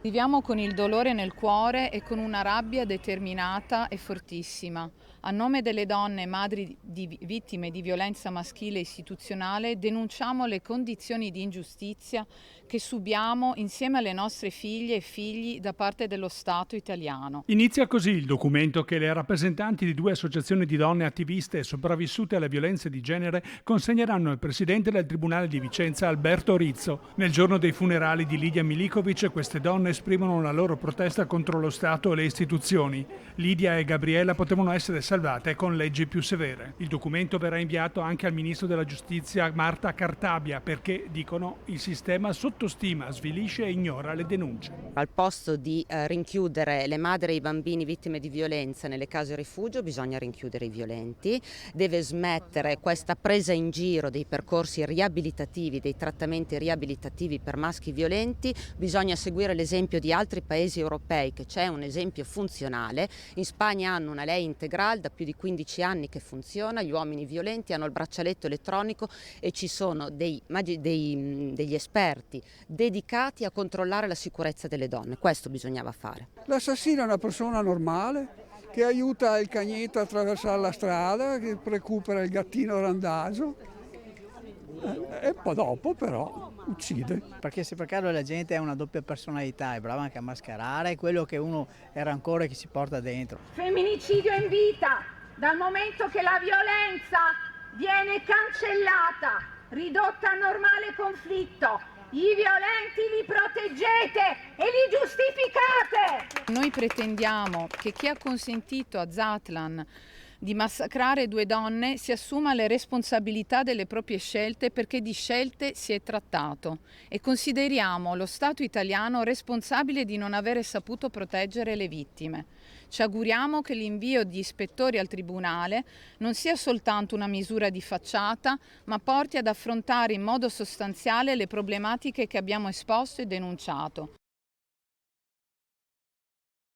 Viviamo con il dolore nel cuore e con una rabbia determinata e fortissima. A nome delle donne madri di vittime di violenza maschile istituzionale denunciamo le condizioni di ingiustizia che subiamo insieme alle nostre figlie e figli da parte dello Stato italiano. Inizia così il documento che le rappresentanti di due associazioni di donne attiviste sopravvissute alle violenze di genere consegneranno al presidente del Tribunale di Vicenza Alberto Rizzo. Nel giorno dei funerali di Lidia Milikovic queste donne esprimono la loro protesta contro lo Stato e le istituzioni. Lidia e Gabriella potevano essere salvate con leggi più severe. Il documento verrà inviato anche al ministro della Giustizia Marta Cartabia perché, dicono, il sistema sottostima, svilisce e ignora le denunce. Al posto di rinchiudere le madri e i bambini vittime di violenza nelle case rifugio bisogna rinchiudere i violenti, deve smettere questa presa in giro dei percorsi riabilitativi, dei trattamenti riabilitativi per maschi violenti, bisogna seguire l'esempio di altri paesi europei che c'è un esempio funzionale. In Spagna hanno una lei integrale da più di 15 anni che funziona, gli uomini violenti hanno il braccialetto elettronico e ci sono degli esperti dedicati a controllare la sicurezza delle donne. Questo bisognava fare. L'assassino è una persona normale che aiuta il cagnetto a attraversare la strada, che recupera il gattino randagio e poi dopo però uccide. Perché se per caso la gente ha una doppia personalità, è brava anche a mascherare quello che uno è rancore che si porta dentro. Femminicidio in vita, dal momento che la violenza viene cancellata, ridotta a normale conflitto. I violenti li proteggete e li giustificate! Noi pretendiamo che chi ha consentito a Zatlan di massacrare due donne si assuma le responsabilità delle proprie scelte perché di scelte si è trattato e consideriamo lo Stato italiano responsabile di non avere saputo proteggere le vittime. Ci auguriamo che l'invio di ispettori al Tribunale non sia soltanto una misura di facciata, ma porti ad affrontare in modo sostanziale le problematiche che abbiamo esposto e denunciato.